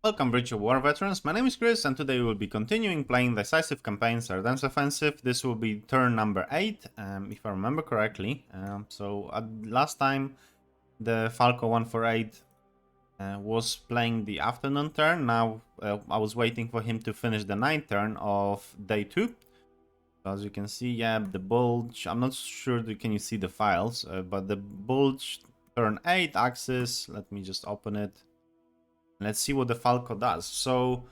Welcome, Bridge of War veterans. My name is Chris, and today we will be continuing playing Decisive Campaigns Ardennes Offensive. This will be turn number 8, if I remember correctly. Last time, the Falco148 was playing the afternoon turn. Now, I was waiting for him to finish the night turn of day 2. So as you can see, yeah, the bulge. I'm not sure can you see the files, but the bulge turn 8 axis. Let me just open it. Let's see what the Falco does. So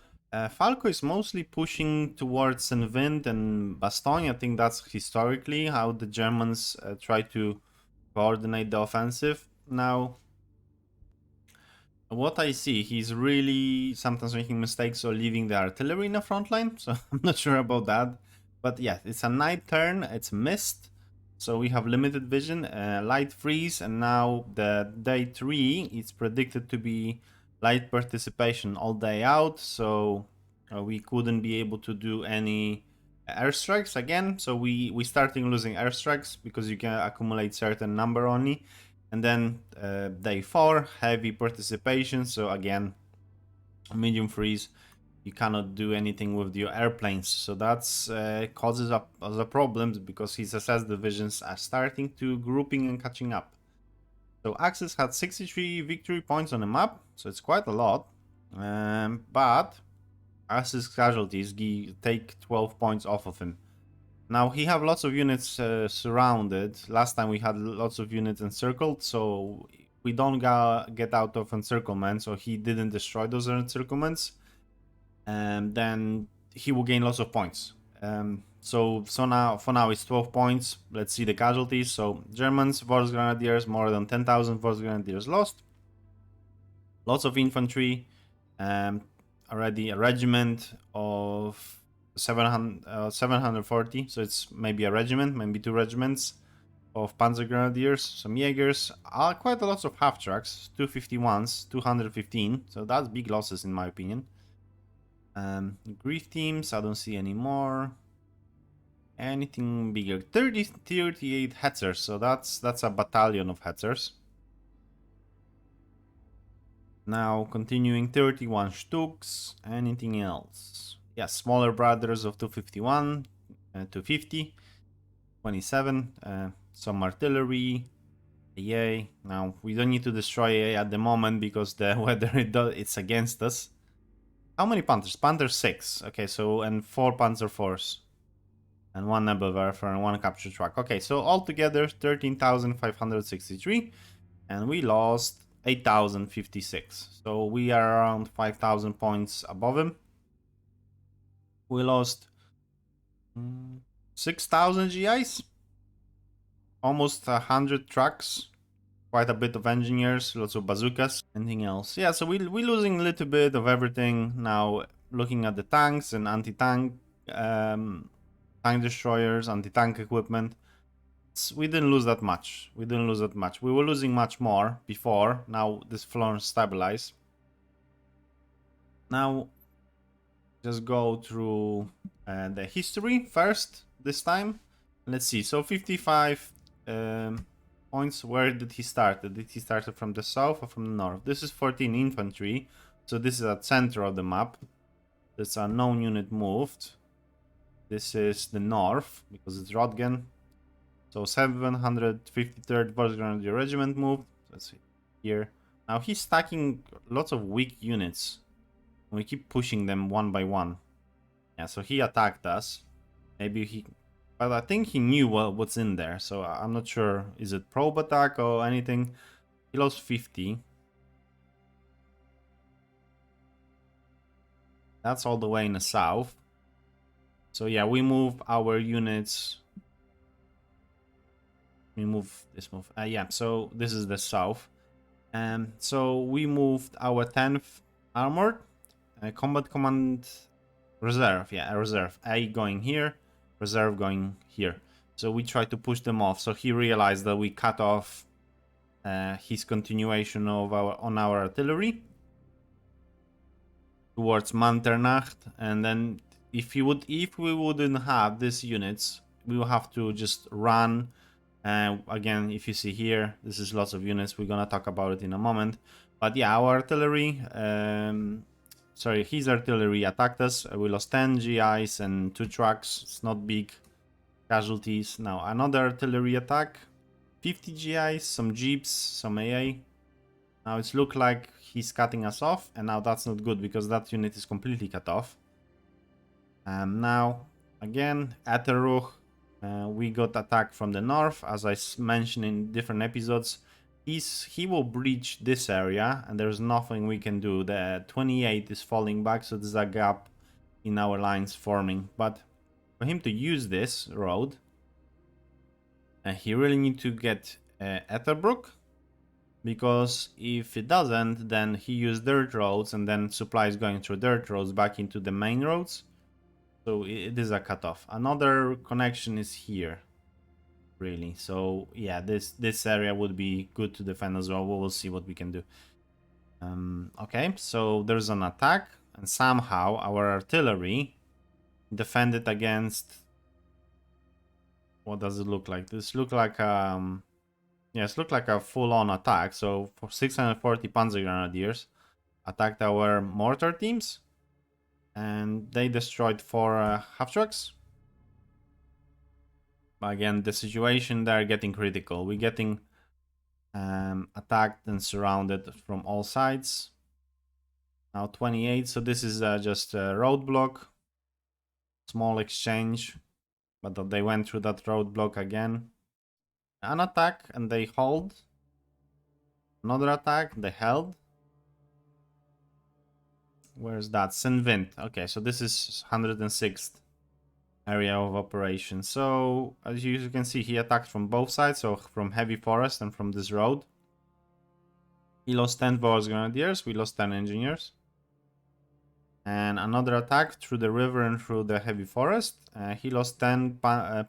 Falco is mostly pushing towards Saint-Vind and Bastogne. I think that's historically how the Germans try to coordinate the offensive. Now, what I see, he's really sometimes making mistakes or leaving the artillery in the front line. So I'm not sure about that. But yeah, it's a night turn. It's mist. So we have limited vision, light freeze, and now the day 3 is predicted to be light participation all day out, so we couldn't be able to do any airstrikes again. So we starting losing airstrikes because you can accumulate certain number only. And then day 4, heavy participation, so again medium freeze. You cannot do anything with your airplanes, so that's causes up other problems because his SS divisions are starting to grouping and catching up. So Axis had 63 victory points on the map, so it's quite a lot. But Axis casualties take 12 points off of him. Now he have lots of units surrounded. Last time we had lots of units encircled, so we don't get out of encirclement, so he didn't destroy those encirclements. And then he will gain lots of points. So now, for now, it's 12 points. Let's see the casualties. So Germans, Force Grenadiers, more than 10,000 Force Grenadiers lost. Lots of infantry. Already a regiment of 740. So it's maybe a regiment, maybe 2 regiments of Panzer Grenadiers. Some Jaegers. Quite a lot of half-tracks. 251s, 215. So that's big losses in my opinion. Grief teams, I don't see any more. Anything bigger? 38 Hetzers, so that's a battalion of Hetzers. Now continuing 31 Stuks. Anything else? Yeah, smaller brothers of 251, 250, 27. Some artillery. AA. Now we don't need to destroy AA at the moment because the weather it's against us. How many Panthers? Panthers 6. Okay, so and 4 Panzer 4s. And 1 Nebelwerfer and 1 capture truck. Okay, so altogether 13,563. And we lost 8,056. So we are around 5,000 points above him. We lost 6,000 GIs. Almost 100 trucks. Quite a bit of engineers, lots of bazookas. Anything else? Yeah, so we're losing a little bit of everything. Now, looking at the tanks and anti-tank tank destroyers, anti-tank equipment, we didn't lose that much. We were losing much more before. Now this floor stabilized. Now, just go through the history first this time. Let's see. So 55 points. Where did he start? Did he start from the south or from the north? This is 14 infantry. So this is at center of the map. This unknown unit moved. This is the north, because it's Rodgen. So 753rd Force Grenadier Regiment moved. Let's see here. Now he's stacking lots of weak units. We keep pushing them one by one. Yeah, so he attacked us. Maybe he... But I think he knew what's in there. So I'm not sure. Is it probe attack or anything? He lost 50. That's all the way in the south. So yeah, we move our units. We move this move. Yeah, so this is the south. So we moved our 10th armored combat command reserve. Yeah, a reserve. A going here, reserve going here. So we try to push them off. So he realized that we cut off his continuation of our artillery towards Manternacht, and then if we wouldn't have these units, we will have to just run. Again, if you see here, this is lots of units. We're gonna talk about it in a moment. But yeah, our artillery sorry, his artillery attacked us. We lost 10 GIs and 2 trucks. It's not big casualties. Now another artillery attack. 50 GIs, some jeeps, some AA. Now it's look like he's cutting us off, and now that's not good because that unit is completely cut off. Now, again, Etterruch, we got attacked from the north, as I mentioned in different episodes. He will breach this area, and there's nothing we can do. The 28 is falling back, so there's a gap in our lines forming. But for him to use this road, he really need to get Etterbrook, because if it doesn't, then he used dirt roads, and then supplies going through dirt roads back into the main roads. So it is a cutoff. Another connection is here, really. So yeah, this area would be good to defend as well. We will see what we can do. Okay, so there's an attack, and somehow our artillery defended against. What does it look like? This look like yes, look like a full-on attack. So for 640 Panzer Grenadiers attacked our mortar teams, and they destroyed 4 half-trucks. Again, the situation there getting critical. We're getting attacked and surrounded from all sides. Now 28, so this is just a roadblock. Small exchange, but they went through that roadblock again. An attack and they hold. Another attack, they held. Where's that? Saint-Vint. Okay, so this is 106th area of operation. So as you can see, he attacked from both sides, so from heavy forest and from this road. He lost 10 Boers Grenadiers, we lost 10 engineers. And another attack through the river and through the heavy forest. He lost 10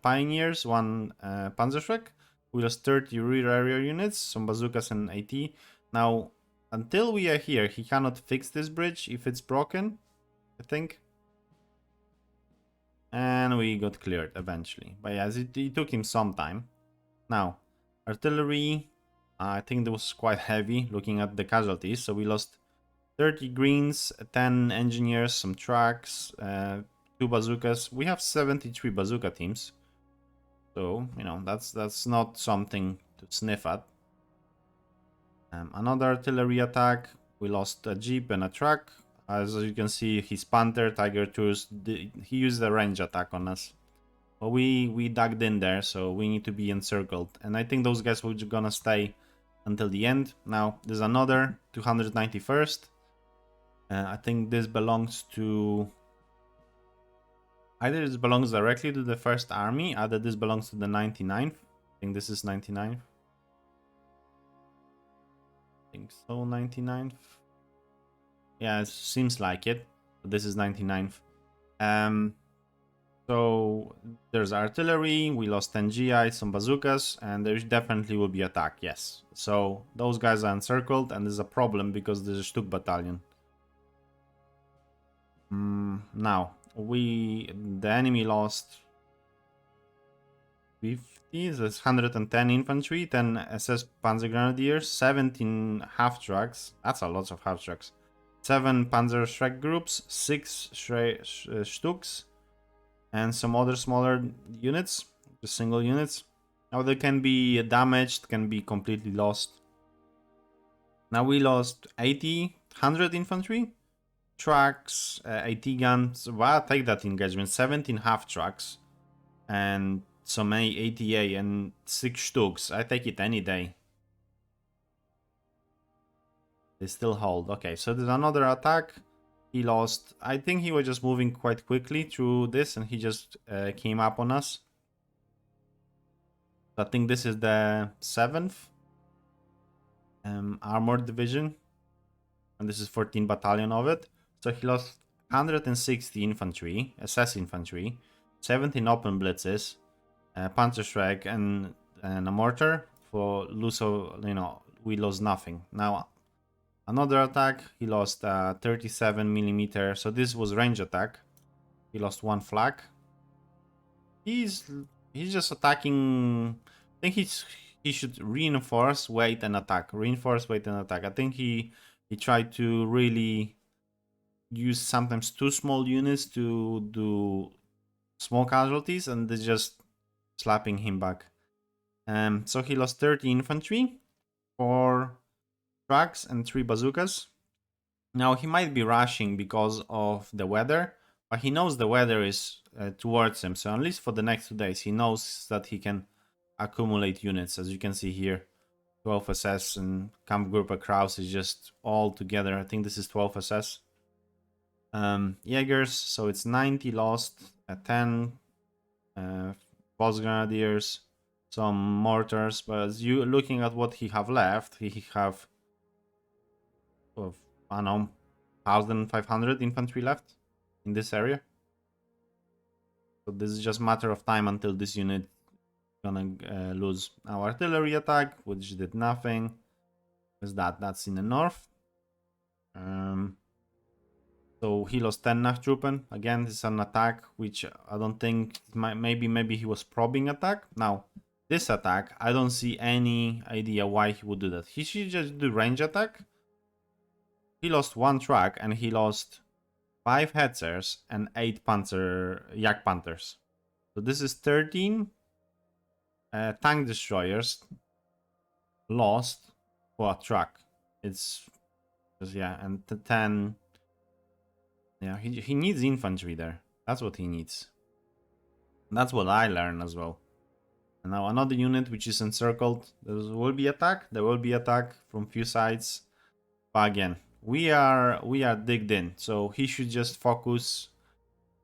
pioneers, 1 Panzerschreck. We lost 30 rear area units, some bazookas and AT. Now, until we are here, he cannot fix this bridge if it's broken, I think. And we got cleared eventually. But yeah, it took him some time. Now, artillery, I think that was quite heavy looking at the casualties. So we lost 30 greens, 10 engineers, some trucks, 2 bazookas. We have 73 bazooka teams. So, you know, that's not something to sniff at. Another artillery attack. We lost a jeep and a truck. As you can see, his Panther, Tiger IIs, he used a range attack on us. But we dug in there, so we need to be encircled. And I think those guys were gonna stay until the end. Now, there's another 291st. I think this belongs to... Either this belongs directly to the 1st Army, either this belongs to the 99th. I think this is 99th. I think so, 99th. Yeah, it seems like it. But this is 99th. So there's artillery, we lost 10 GI, some bazookas, and there definitely will be attack, yes. So those guys are encircled, and there's a problem because there's a Stuk battalion. Now, the enemy lost 50, that's 110 infantry, 10 SS Panzer Grenadiers, 17 half-trucks, that's a lot of half-trucks, 7 Panzer Schreck groups, 6 Stuks, and some other smaller units, just single units. Now they can be damaged, can be completely lost. Now we lost 100 infantry, trucks, AT guns. Well, I'll take that engagement. 17 half trucks and some ATA and 6 Stuks. I take it any day. They still hold. Okay, so there's another attack. He lost. I think he was just moving quite quickly through this, and he just came up on us. I think this is the 7th Armored Division, and this is 14 battalion of it. So he lost 160 infantry, SS infantry, 17 open blitzes, Panzerschreck, and a mortar. For Luso, you know, we lost nothing. Now, another attack, he lost 37mm. So this was range attack. He lost 1 flak. He's just attacking. I think he should reinforce, wait, and attack. Reinforce, wait, and attack. I think he tried to really use sometimes 2 small units to do small casualties, and they're just slapping him back. So he lost 30 infantry, 4 trucks, and 3 bazookas. Now he might be rushing because of the weather, but he knows the weather is towards him. So at least for the next 2 days, he knows that he can accumulate units. As you can see here, 12 SS and Kampfgruppe Kraus is just all together. I think this is 12 SS. Jaegers, so it's 90 lost, 10 Boss Grenadiers, some mortars. But as you looking at what he have left, he have I don't know, 1,500 infantry left in this area. So this is just a matter of time until this unit gonna lose. Our artillery attack, which did nothing. Is that's in the north. So he lost 10 Nachtruppen. Again, this is an attack which I don't think maybe he was probing attack. Now this attack, I don't see any idea why he would do that. He should just do range attack. He lost 1 truck and he lost 5 Hetzers and 8 Yak Panthers. So this is 13 tank destroyers lost for a truck. It's just, yeah, and 10. Yeah, he needs infantry there. That's what he needs. And that's what I learned as well. And now another unit which is encircled. There will be attack. There will be attack from few sides. But again, we are digged in, so he should just focus,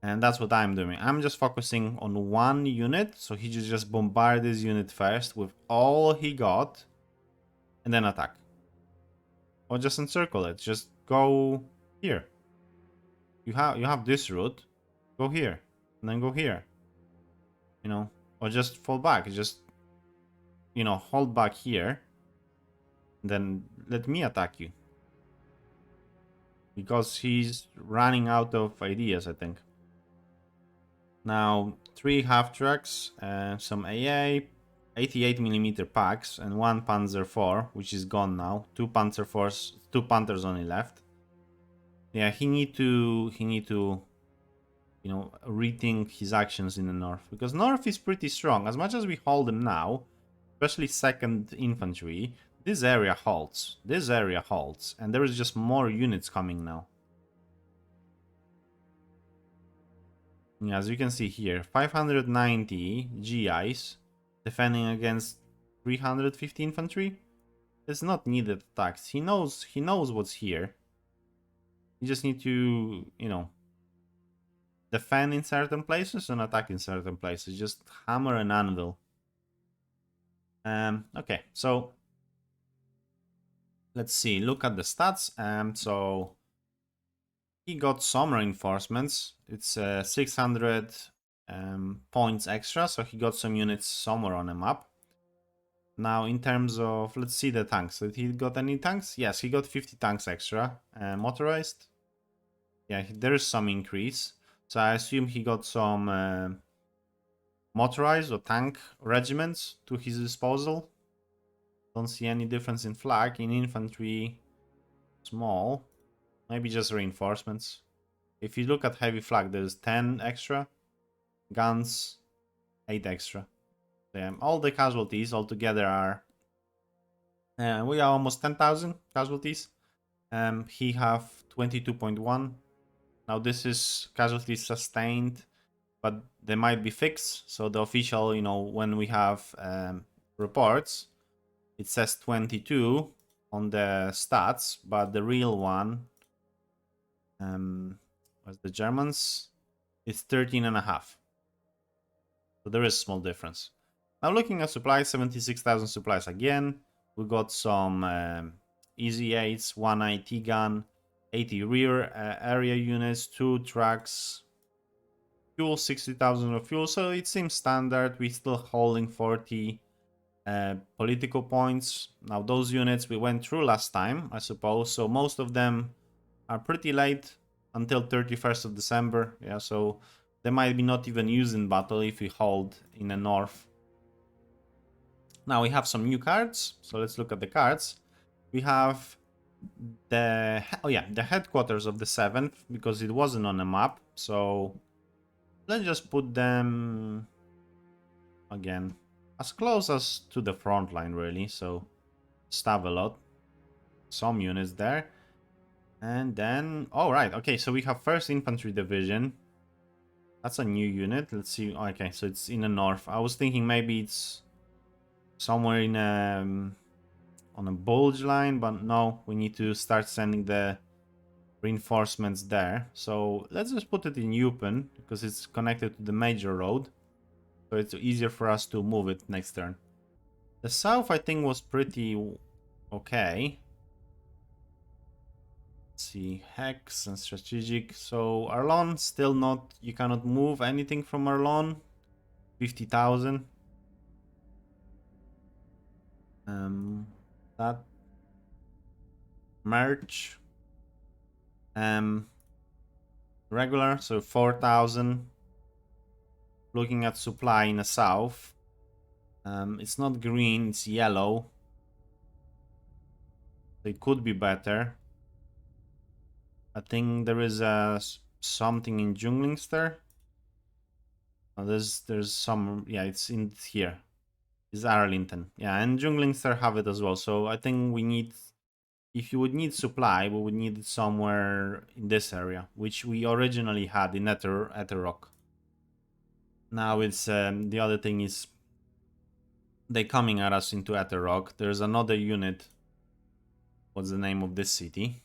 and that's what I'm doing. I'm just focusing on 1 unit, so he should just bombard this unit first with all he got, and then attack. Or just encircle it. Just go here. You have this route. Go here, and then go here. You know, or just fall back. Just, you know, hold back here. Then let me attack you. Because he's running out of ideas, I think. Now, 3 half tracks, some AA, 88mm packs, and 1 Panzer IV, which is gone now. 2 Panzer IVs, 2 Panthers only left. Yeah, he need to, you know, rethink his actions in the north, because north is pretty strong. As much as we hold them now, especially 2nd Infantry, this area halts. This area halts, and there is just more units coming now. Yeah, as you can see here, 590 GIs defending against 350 infantry. It's not needed attacks. He knows what's here. You just need to, you know, defend in certain places and attack in certain places. Just hammer and anvil. Okay, so let's see. Look at the stats. So he got some reinforcements. It's 600 points extra, so he got some units somewhere on the map. Now, in terms of, let's see the tanks. Did he got any tanks? Yes, he got 50 tanks extra. Motorized? Yeah, there is some increase. So I assume he got some motorized or tank regiments to his disposal. Don't see any difference in flag. In infantry, small. Maybe just reinforcements. If you look at heavy flag, there's 10 extra. Guns, 8 extra. All the casualties altogether are... we are almost 10,000 casualties. He have 22.1. Now this is casualties sustained, but they might be fixed. So the official, you know, when we have reports, it says 22 on the stats, but the real one, was the Germans, it's 13.5. So there is a small difference. Now looking at supplies, 76,000 supplies again. We got some Easy 8s, 1 IT gun, 80 rear area units, 2 trucks, fuel, 60,000 of fuel. So it seems standard. We're still holding 40 political points. Now those units we went through last time, I suppose. So most of them are pretty late until 31st of December. Yeah, so they might be not even used in battle if we hold in the north. Now we have some new cards, so let's look at the cards. We have the headquarters of the 7th, because it wasn't on a map. So let's just put them again as close as to the front line, really. So Stavelot, some units there. And then, oh right, okay, so we have 1st Infantry Division. That's a new unit. Let's see. Okay, so it's in the north. I was thinking maybe it's somewhere in on a bulge line, but no, we need to start sending the reinforcements there. So let's just put it in Eupen because it's connected to the major road. So it's easier for us to move it next turn. The south, I think, was pretty okay. Let's see, Hex and Strategic. So Arlon, still not, you cannot move anything from Arlon. 50,000. That merch. Regular, so 4,000. Looking at supply in the south. It's not green, it's yellow. It could be better. I think there is something in Junglingster. Oh, there's some, yeah, it's in here. It's Arlington. Yeah, and Junglingster have it as well. So I think we need, if you would need supply, we would need it somewhere in this area, which we originally had in Etterrock. Now it's, the other thing is, they coming at us into Etterrock. There's another unit. What's the name of this city?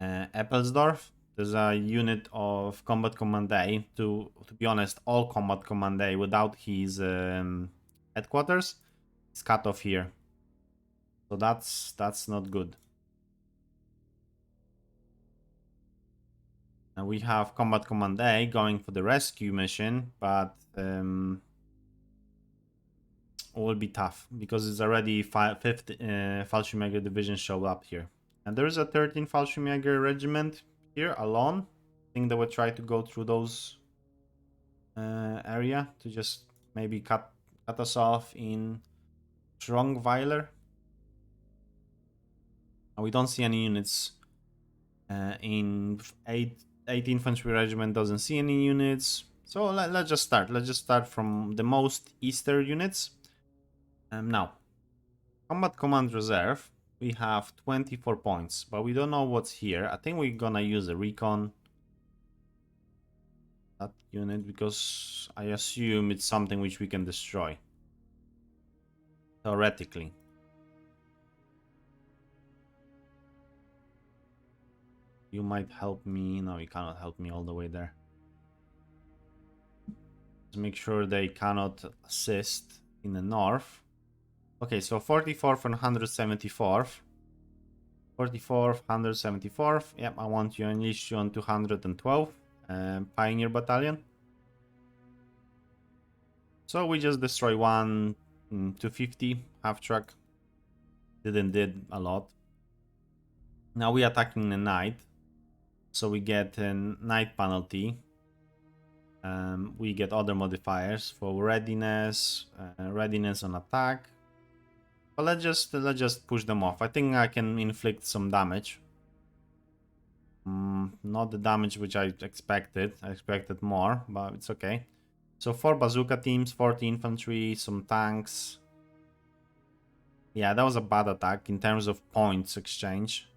Eppelsdorf. There's a unit of Combat Command A. To be honest, all Combat Command A without his headquarters is cut off here. So that's not good. And we have Combat Command A going for the rescue mission, but will be tough because it's already 5th Fallschirmjäger division show up here. And there is a 13th Fallschirmjäger regiment here alone. I think they will try to go through those area to just maybe cut us off in Strongweiler. We don't see any units in 8th Infantry Regiment doesn't see any units. So let's just start. Let's just start from the most eastern units. Now, Combat Command Reserve, we have 24 points, but we don't know what's here. I think we're gonna use a recon that unit because I assume it's something which we can destroy. Theoretically. You might help me. No, you cannot help me all the way there. Let's make sure they cannot assist in the north. Okay, so 44th and 174th. 44th, 174th. Yep, I want you unleash you on 212. Pioneer Battalion. So we just destroy one 250 half track. Did a lot. Now we attacking the night. So we get a night penalty. We get other modifiers for readiness, readiness on attack. But let's just push them off. I think I can inflict some damage. Not the damage which I expected. I expected more, but it's okay. So 4 bazooka teams, 40 infantry, some tanks. Yeah, that was a bad attack in terms of points exchange.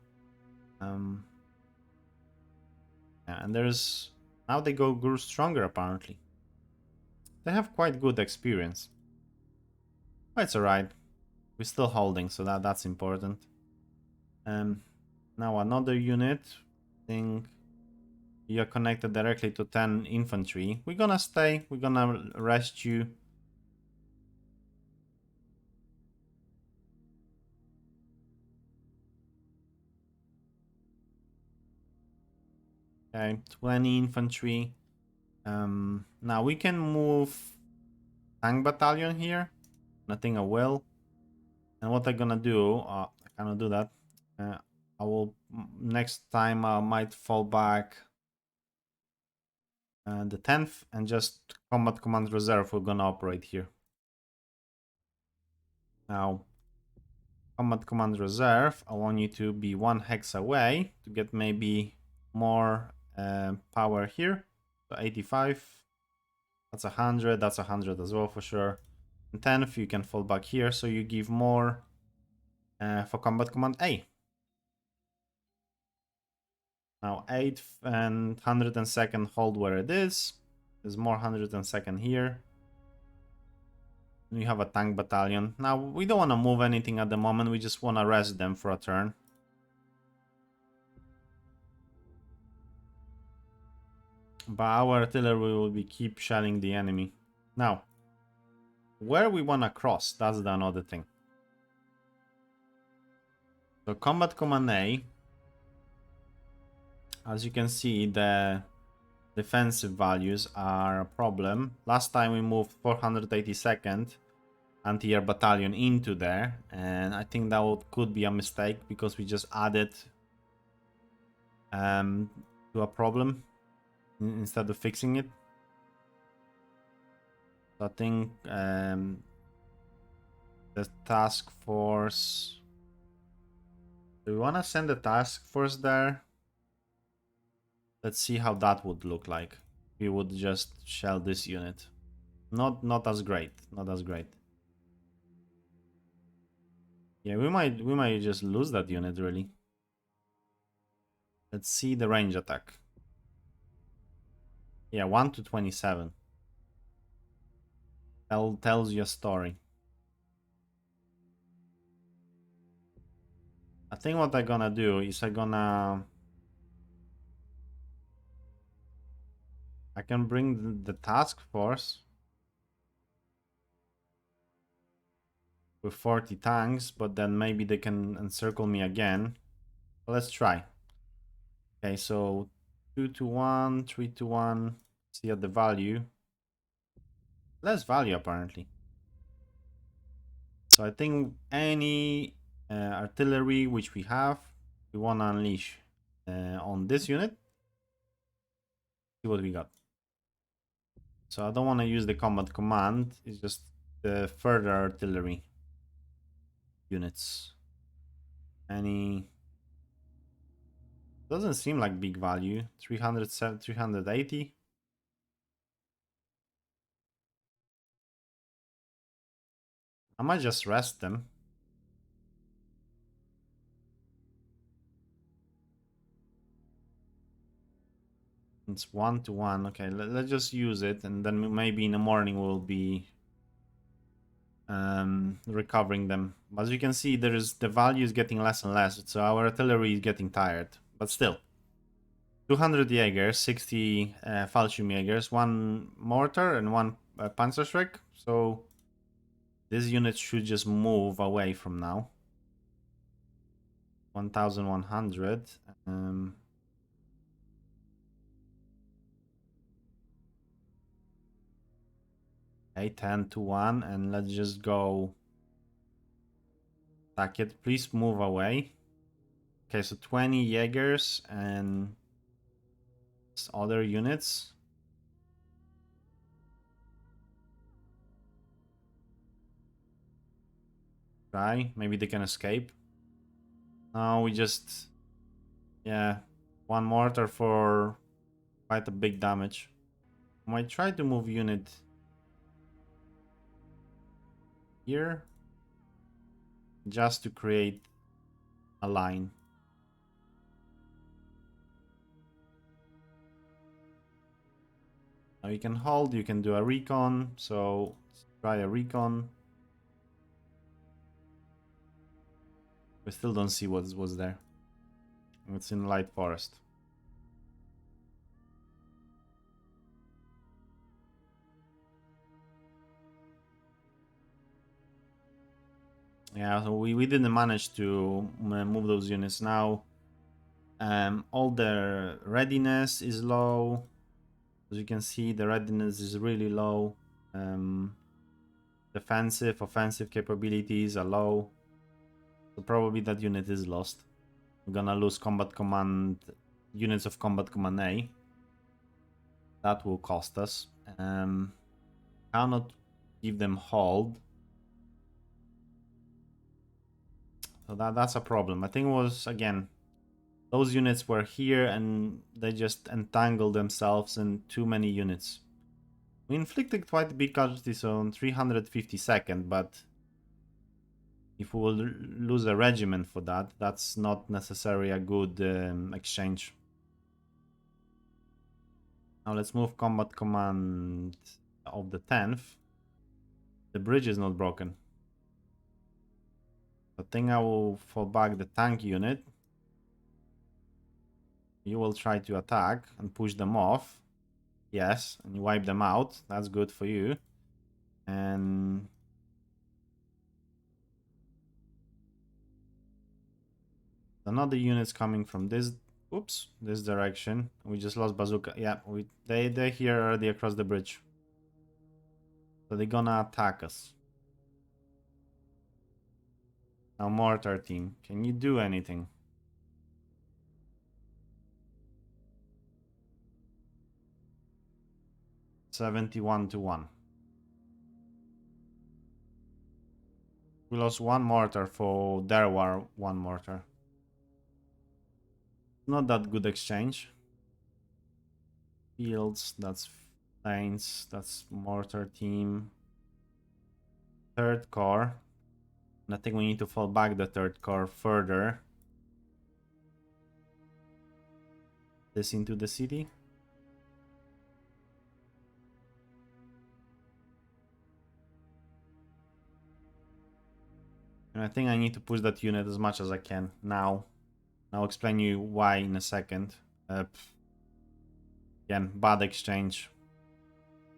Yeah, and there's now they grew stronger apparently. They have quite good experience. But it's alright. We're still holding, so that's important. Now another unit. I think you're connected directly to 10 infantry. We're gonna stay. We're gonna rest you. Okay, 20 infantry. Now we can move tank battalion here. I think I will. And what I'm gonna do, I cannot do that. I will next time I might fall back the 10th and just Combat Command Reserve. We're gonna operate here. Now Combat Command Reserve, I want you to be 1 hex away to get maybe more power here. So 85, that's 100, that's 100 as well for sure. And 10 if you can fall back here, so you give more for Combat Command A. Now 8 and 102nd hold where it is. There's more 102nd here. We have a tank battalion. Now we don't want to move anything at the moment, we just want to rest them for a turn. But our artillery will be keep shelling the enemy. Now, where we want to cross, that's the another thing. So Combat Command A, as you can see, the defensive values are a problem. Last time we moved 482nd anti-air battalion into there, and I think that could be a mistake because we just added to a problem instead of fixing it. So I think the task force, do we want to send the task force there? Let's see how that would look like. We would just shell this unit. Not as great. Not as great. Yeah, we might just lose that unit really. Let's see the range attack. Yeah, 1 to 27. Tells you a story. I think what I'm gonna do is I can bring the task force with 40 tanks, but then maybe they can encircle me again. Let's try. Okay, so 2 to 1, 3 to 1. See at the value. Less value apparently. So I think any artillery which we have, we want to unleash on this unit. See what we got. So I don't want to use the combat command. It's just the further artillery units. Any doesn't seem like big value. 380. I might just rest them. It's 1 to 1. Okay, let's just use it, and then maybe in the morning we'll be recovering them. But as you can see, the value is getting less and less, so our artillery is getting tired. But still, 200 Jaegers, 60 Fallschirmjägers, 1 mortar and 1 Panzerschreck. So this unit should just move away from now. 1100. Okay, 10 to 1, and let's just go attack it. Please move away. Okay, so 20 Jaegers and other units. Try, maybe they can escape. No, we just, yeah, 1 mortar for quite a big damage. I might try to move unit here just to create a line. Now you can hold, you can do a recon, so let's try a recon. We still don't see what's there. It's in light forest. Yeah, so we didn't manage to move those units. Now all their readiness is low. As you can see, the readiness is really low. Defensive, offensive capabilities are low. So probably that unit is lost. We're gonna lose combat command, units of combat command A. That will cost us. Cannot give them hold. So that's a problem. I think it was, again, those units were here and they just entangled themselves in too many units. We inflicted quite big casualties on 352nd, but if we will lose a regiment for that, that's not necessarily a good exchange. Now let's move combat command of the 10th. The bridge is not broken. I think I will fall back the tank unit. You will try to attack and push them off. Yes, and you wipe them out. That's good for you. And another unit's coming from this, oops, this direction. We just lost bazooka. Yeah, they're here already across the bridge. So they're gonna attack us. Now mortar team, can you do anything? $71-1. We lost one mortar for their war, one mortar. Not that good exchange. Fields, that's planes, that's mortar team. Third corps. And I think we need to fall back the third corps further. This into the city. And I think I need to push that unit as much as I can now. I'll explain you why in a second. Again, bad exchange.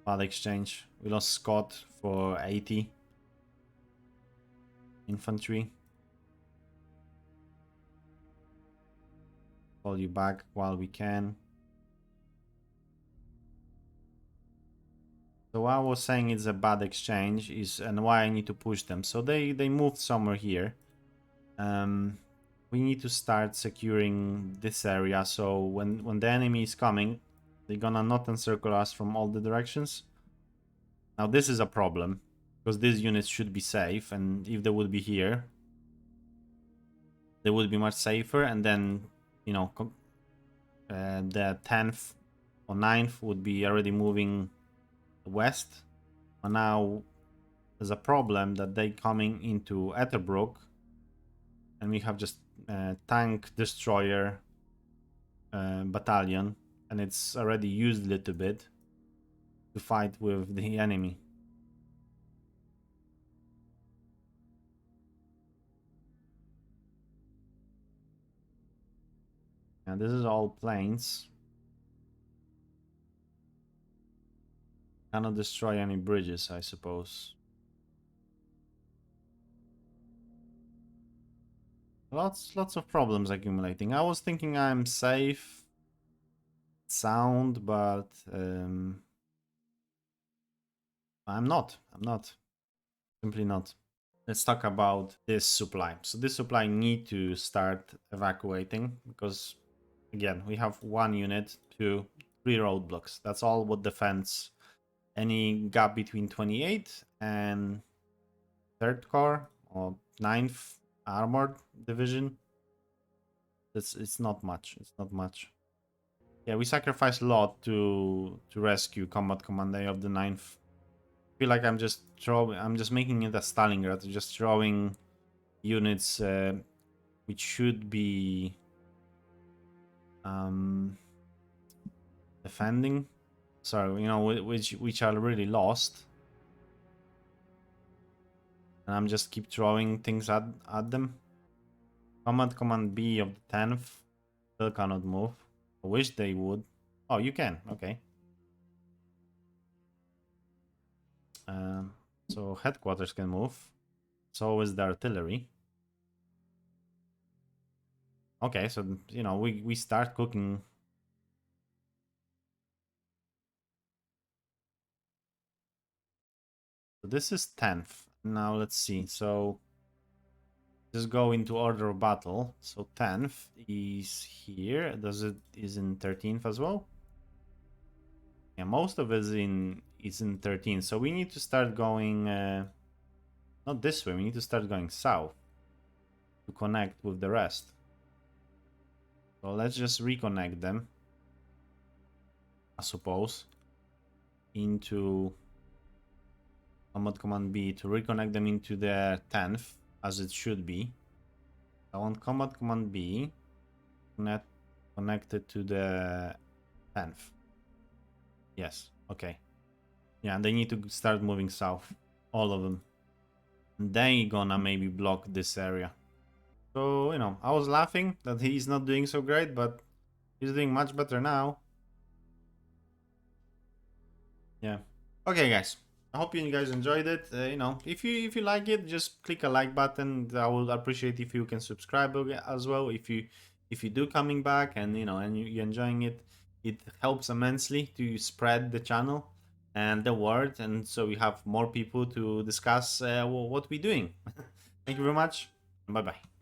Bad exchange. We lost Scott for 80. Infantry. Call you back while we can. So what I was saying it's a bad exchange is, and why I need to push them. So they moved somewhere here. We need to start securing this area. So when the enemy is coming, they're gonna not encircle us from all the directions. Now this is a problem because these units should be safe, and if they would be here, they would be much safer. And then, you know, the 10th or 9th would be already moving west. But now there's a problem that they coming into Etterbrook, and we have just tank destroyer battalion, and it's already used a little bit to fight with the enemy. And this is all planes. Cannot destroy any bridges, I suppose. Lots of problems accumulating. I was thinking I'm safe, sound, but I'm not. Simply not. Let's talk about this supply. So this supply need to start evacuating because, again, we have 1 unit, 2, 3 roadblocks. That's all what defends any gap between 28 and 3rd Corps or 9th Armored Division. It's not much. It's not much. Yeah, we sacrificed a lot to rescue Combat Commander of the 9th. I feel like I'm just making it a Stalingrad, just throwing units which should be defending. Sorry, you know, which are really lost. And I'm just keep throwing things at them. Command B of the 10th still cannot move. I wish they would. Oh, you can. Okay. So headquarters can move. So is the artillery. Okay, so, you know, we start cooking. So this is 10th. Now let's see. So just go into order of battle. So 10th is here. Is in 13th as well? Yeah, most of it is in 13th. So we need to start going not this way. We need to start going south. to connect with the rest. So let's just reconnect them, I suppose, into Command B to reconnect them into the 10th as it should be. I want Command B connected to the 10th. Yes, okay. Yeah, and they need to start moving south, all of them. And they gonna maybe block this area. So, you know, I was laughing that he's not doing so great, but he's doing much better now. Yeah. Okay, guys. I hope you guys enjoyed it. You know, if you like it, just click a like button. I would appreciate if you can subscribe as well. If you do coming back and you know and you're enjoying it, it helps immensely to spread the channel and the word, and so we have more people to discuss what we're doing. Thank you very much. Bye bye.